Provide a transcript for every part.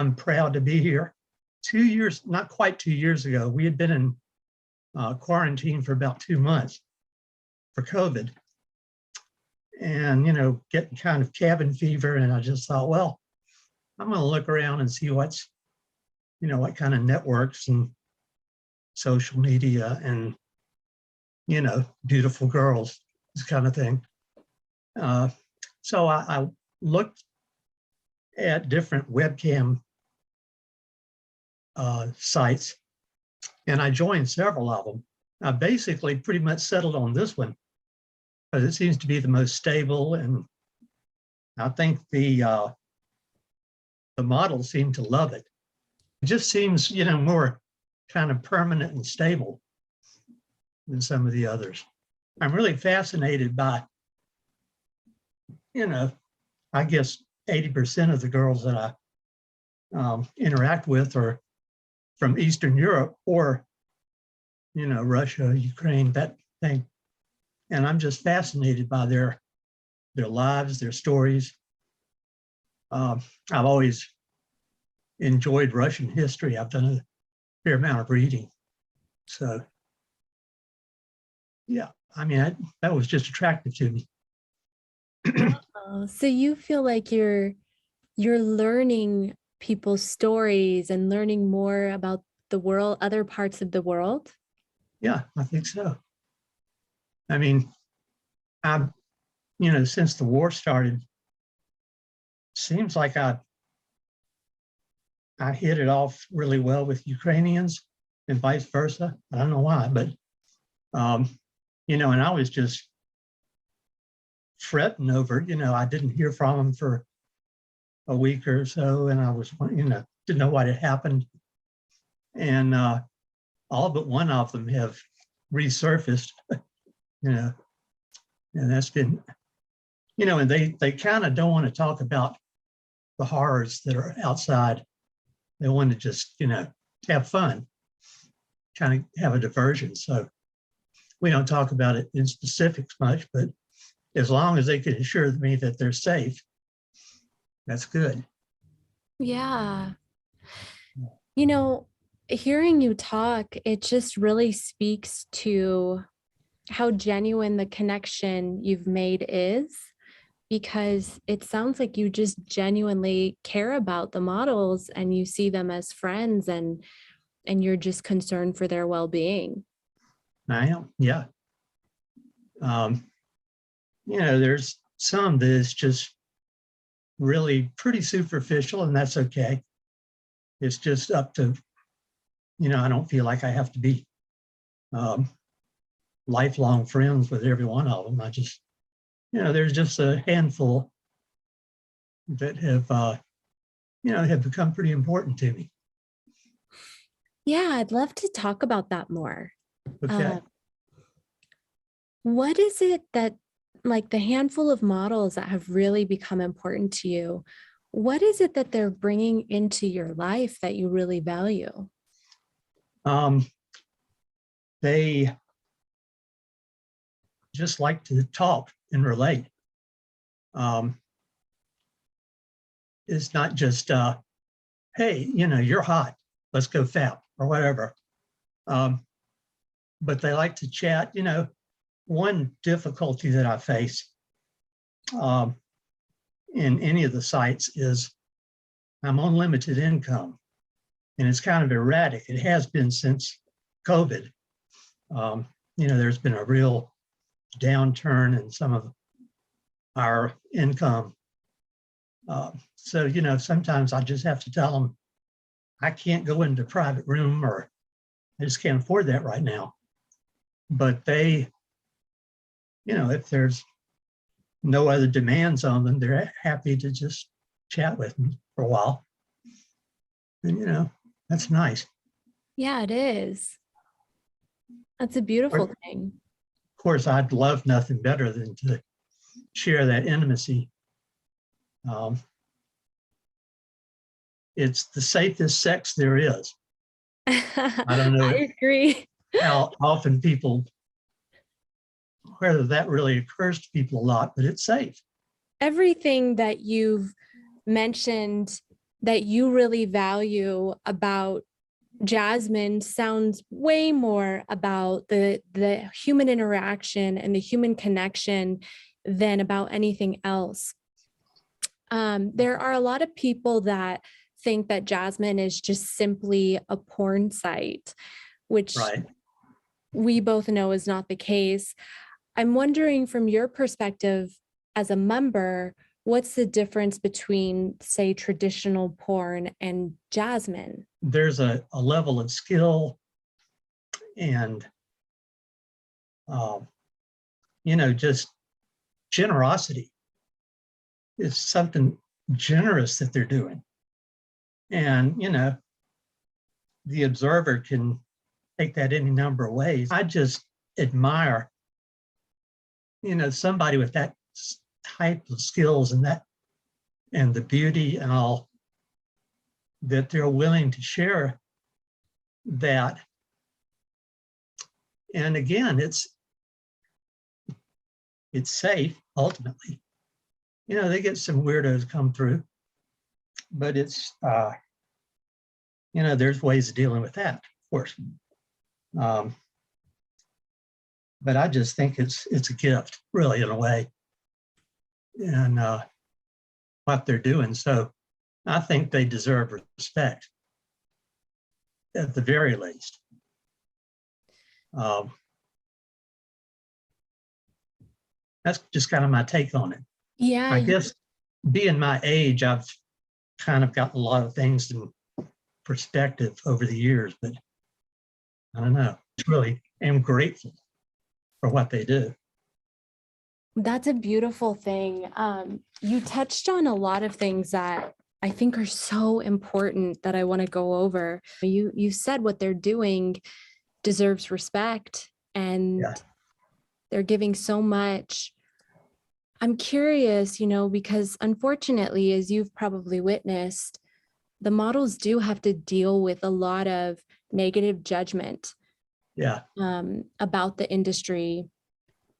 I'm proud to be here. 2 years, not quite 2 years ago, we had been in quarantine for about 2 months for COVID, and getting kind of cabin fever. And I just thought, well, I'm going to look around and see what kind of networks and social media and beautiful girls, this kind of thing. So I looked at different webcam sites, and I joined several of them. I basically pretty much settled on this one because it seems to be the most stable, and I think the models seem to love it. It just seems, more kind of permanent and stable than some of the others. I'm really fascinated by, I guess 80% of the girls that I interact with are from Eastern Europe or, Russia, Ukraine, that thing. And I'm just fascinated by their lives, their stories. I've always enjoyed Russian history. I've done a fair amount of reading. So, yeah, I mean, that was just attractive to me. Oh, so you feel like you're learning people's stories and learning more about the world, other parts of the world? Yeah, I think so. I mean, since the war started, seems like I hit it off really well with Ukrainians and vice versa. I don't know why, but and I was just fretting over it. I didn't hear from them for a week or so, and I was, didn't know what had happened. And all but one of them have resurfaced, and that's been, and they kind of don't want to talk about the horrors that are outside. They want to just, have fun, kind of have a diversion. So we don't talk about it in specifics much, but as long as they can assure me that they're safe, that's good. Yeah. Hearing you talk, it just really speaks to how genuine the connection you've made is, because it sounds like you just genuinely care about the models and you see them as friends, and you're just concerned for their well-being. I am, yeah. There's some that is just really pretty superficial, and that's okay. It's just up to, I don't feel like I have to be lifelong friends with every one of them. I just, there's just a handful that have, have become pretty important to me. Yeah, I'd love to talk about that more. Okay. What is it that, like the handful of models that have really become important to you, what is it that they're bringing into your life that you really value? They just like to talk and relate. It's not just, hey, you're hot, let's go fap or whatever. But they like to chat. One difficulty that I face in any of the sites is I'm on limited income, and it's kind of erratic. It has been since COVID. There's been a real downturn in some of our income. So, sometimes I just have to tell them I can't go into a private room, or I just can't afford that right now. But they, if there's no other demands on them, they're happy to just chat with me for a while. And, that's nice. Yeah, it is. That's a beautiful thing. Of course, I'd love nothing better than to share that intimacy. It's the safest sex there is. I don't know. I agree. How often people, whether that really occurs to people a lot, but it's safe. Everything that you've mentioned that you really value about Jasmine sounds way more about the human interaction and the human connection than about anything else. There are a lot of people that think that Jasmine is just simply a porn site, which Right. we both know is not the case. I'm wondering from your perspective as a member, what's the difference between, say, traditional porn and Jasmine? There's a level of skill and, just generosity. It's something generous that they're doing. And, the observer can take that any number of ways. I just admire, somebody with that type of skills and the beauty and all, that they're willing to share that. And again, it's safe ultimately. They get some weirdos come through, but it's, there's ways of dealing with that, of course. But I just think it's a gift, really, in a way, and what they're doing. So I think they deserve respect, at the very least. That's just kind of my take on it. Yeah, I guess being my age, I've kind of gotten a lot of things in perspective over the years, but I don't know. Really am grateful for what they do. that's a beautiful thing. You touched on a lot of things that I think are so important that I want to go over. You said what they're doing deserves respect, and Yeah. they're giving so much. I'm curious, because unfortunately, as you've probably witnessed, the models do have to deal with a lot of negative judgment Yeah. about the industry,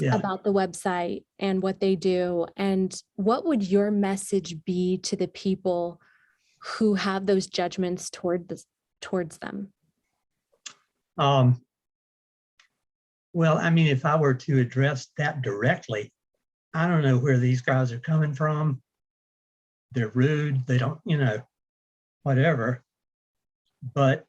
Yeah. about the website and what they do. And what would your message be to the people who have those judgments towards them? Well, I mean, if I were to address that directly, I don't know where these guys are coming from. They're rude. They don't, whatever. But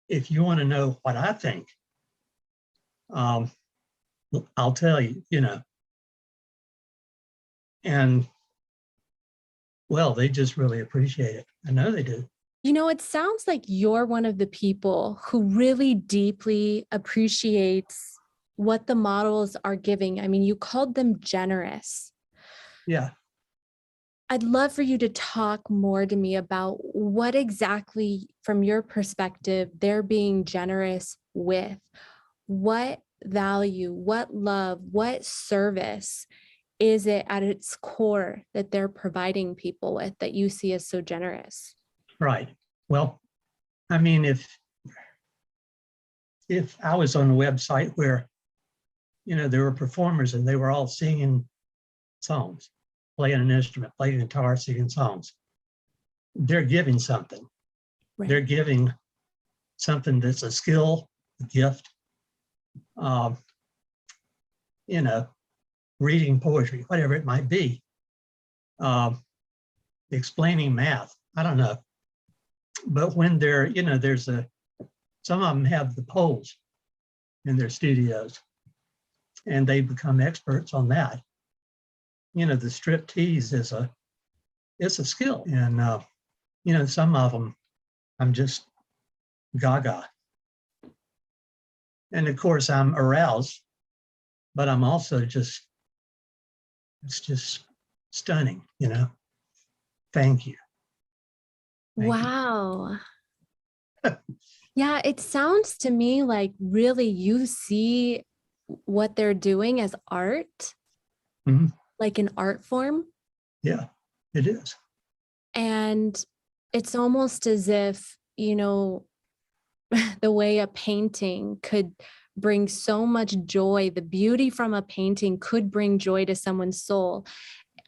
if you want to know what I think, I'll tell you, and well, they just really appreciate it. I know they do. It sounds like you're one of the people who really deeply appreciates what the models are giving. I mean, you called them generous. Yeah. I'd love for you to talk more to me about what exactly, from your perspective, they're being generous with. What value, what love, what service is it at its core that they're providing people with that you see as so generous? Right. Well, I mean, if I was on a website where, there were performers and they were all singing songs, playing an instrument, playing guitar, singing songs, they're giving something. Right. They're giving something that's a skill, a gift, reading poetry, whatever it might be, explaining math, I don't know. But when they're, some of them have the poles in their studios and they become experts on that. The strip tease it's a skill. And, some of them, I'm just gaga. And of course I'm aroused, but I'm also it's just stunning, Thank you. Thank Wow. Yeah, it sounds to me like really you see what they're doing as art, Mhm. like an art form. Yeah, it is. And it's almost as if, the way a painting could bring so much joy, the beauty from a painting could bring joy to someone's soul.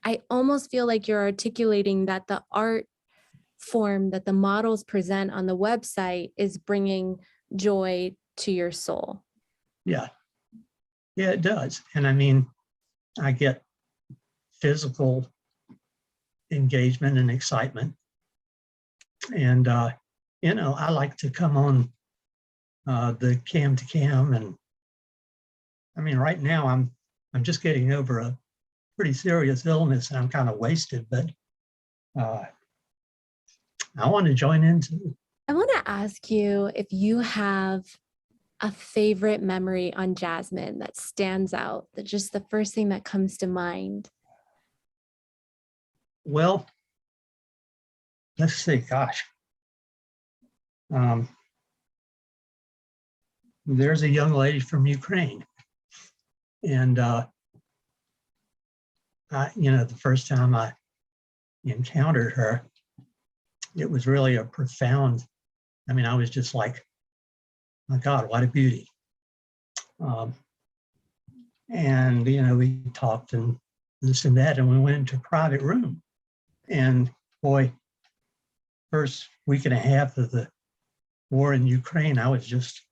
I almost feel like you're articulating that the art form that the models present on the website is bringing joy to your soul. Yeah. Yeah, it does. And I mean, I get physical engagement and excitement. And, you know, I like to come on the cam to cam. And I mean, right now I'm just getting over a pretty serious illness and I'm kind of wasted, but I want to join into. I want to ask you if you have a favorite memory on Jasmine that stands out, that just the first thing that comes to mind. Well, let's see, gosh. There's a young lady from Ukraine. And, you know, the first time I encountered her, it was really a profound, I mean, I was just like, my God, what a beauty. And, you know, we talked and this and that, and we went into a private room. And boy, first week and a half of the war in Ukraine, I was just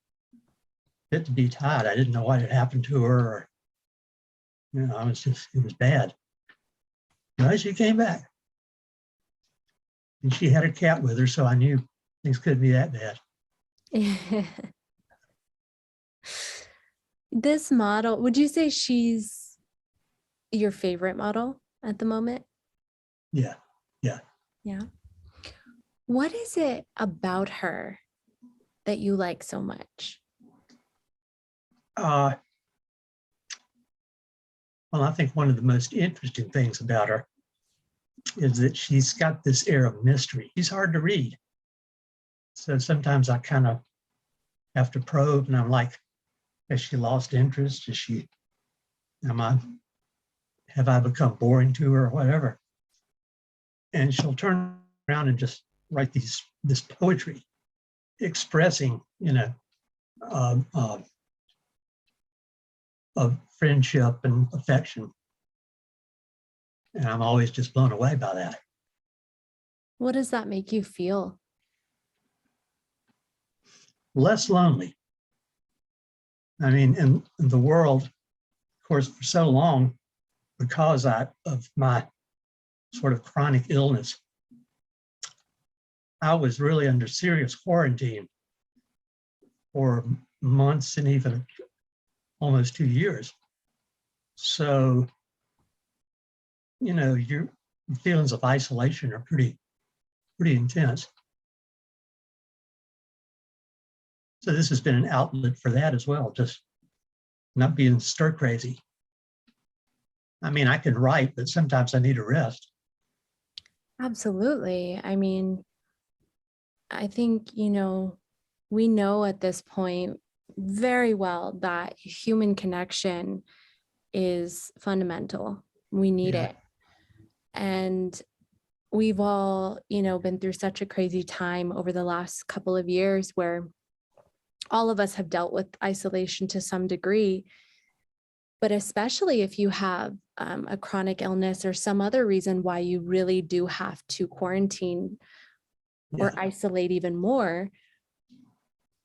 fit to be tied. I didn't know what had happened to her, or, you know, it was bad. But she came back. And she had a cat with her, so I knew things couldn't be that bad. This model, would you say she's your favorite model at the moment? Yeah, yeah. Yeah. What is it about her that you like so much? Well, I think one of the most interesting things about her is that she's got this air of mystery. She's hard to read. So sometimes I kind of have to probe and I'm like, has she lost interest? Have I become boring to her or whatever? And she'll turn around and just write this poetry expressing, you know, of friendship and affection. And I'm always just blown away by that. What does that make you feel? Less lonely. I mean, in the world, of course, for so long, because of my sort of chronic illness, I was really under serious quarantine for months and even almost 2 years. So, you know, your feelings of isolation are pretty intense. So this has been an outlet for that as well, just not being stir crazy. I mean, I can write, but sometimes I need a rest. Absolutely. I mean, I think, you know, we know at this point very well that human connection is fundamental. We need Yeah. it. And we've all, you know, been through such a crazy time over the last couple of years where all of us have dealt with isolation to some degree. But especially if you have a chronic illness or some other reason why you really do have to quarantine or isolate even more,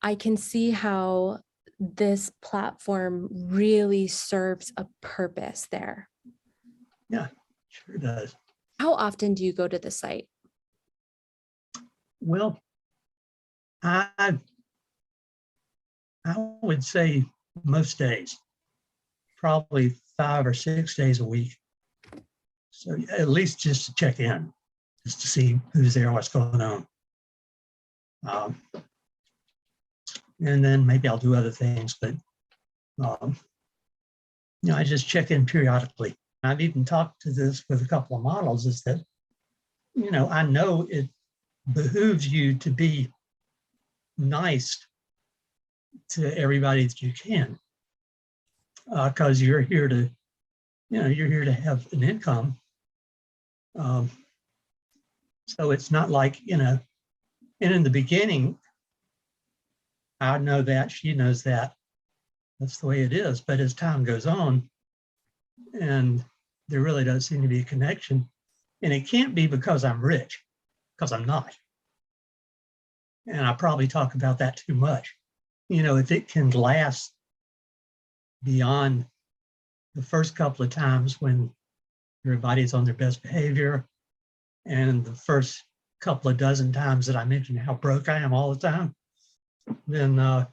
I can see how this platform really serves a purpose there. Yeah, sure does. How often do you go to the site? Well, I would say most days, probably 5 or 6 days a week. So at least just to check in, just to see who's there, what's going on. And then maybe I'll do other things, but you know, I just check in periodically. I've even talked to this with a couple of models, is that, you know it behooves you to be nice to everybody that you can, because you're here to, you know, you're here to have an income. So it's not like, you know, and in the beginning, I know that, she knows that, that's the way it is. But as time goes on, and there really does seem to be a connection, and it can't be because I'm rich, because I'm not. And I probably talk about that too much. You know, if it can last beyond the first couple of times when everybody's on their best behavior, and the first couple of dozen times that I mention how broke I am all the time, then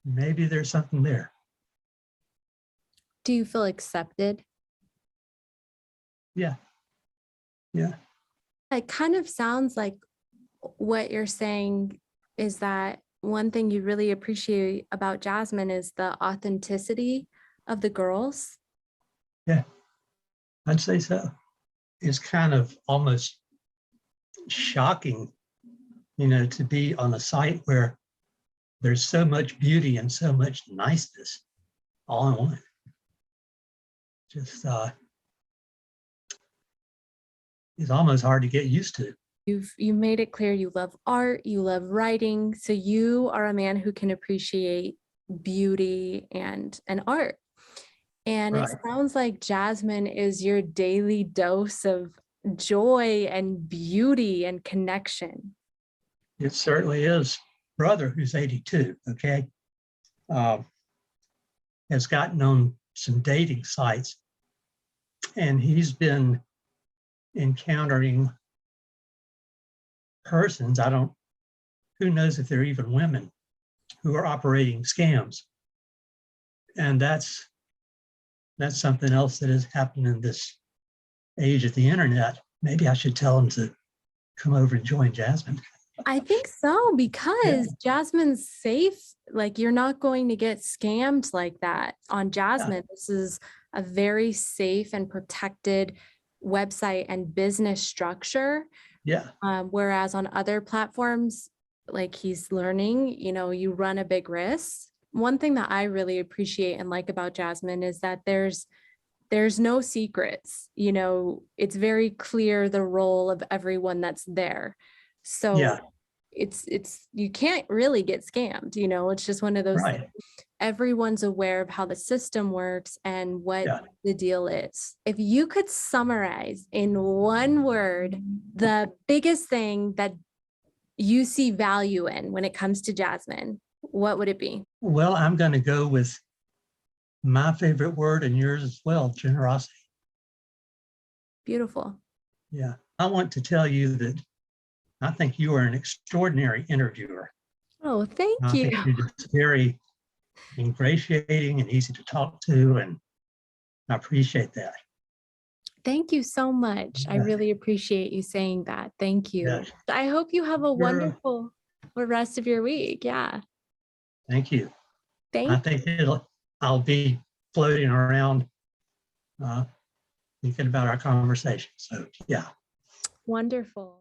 maybe there's something there. Do you feel accepted? Yeah. Yeah. It kind of sounds like what you're saying is that one thing you really appreciate about Jasmine is the authenticity of the girls. Yeah. I'd say so. It's kind of almost shocking, you know, to be on a site where there's so much beauty and so much niceness all in one. Just it's almost hard to get used to. You made it clear you love art, you love writing, so you are a man who can appreciate beauty and art. And Right. it sounds like Jasmine is your daily dose of joy and beauty and connection. It certainly is. Brother, who's 82, okay, has gotten on some dating sites, and he's been encountering persons, who knows if they're even women, who are operating scams. And that's something else that has happened in this age of the internet. Maybe I should tell him to come over and join Jasmine. I think so, because Jasmine's safe. Like, you're not going to get scammed like that on Jasmine. Yeah. This is a very safe and protected website and business structure. Yeah. Whereas on other platforms, like he's learning, you know, you run a big risk. One thing that I really appreciate and like about Jasmine is that there's no secrets. You know, it's very clear the role of everyone that's there. So yeah. It's you can't really get scammed, you know, it's just one of those things. Everyone's aware of how the system works and what the deal is. If you could summarize in one word the biggest thing that you see value in when it comes to Jasmine, what would it be? Well, I'm going to go with my favorite word and yours as well, generosity. Beautiful. Yeah. I want to tell you that I think you are an extraordinary interviewer. Oh, thank you. I think you're just very ingratiating and easy to talk to, and I appreciate that. Thank you so much. I really appreciate you saying that. Thank you. Yes. I hope you have a wonderful rest of your week. Yeah. Thank you. I think I'll be floating around thinking about our conversation. So, yeah. Wonderful.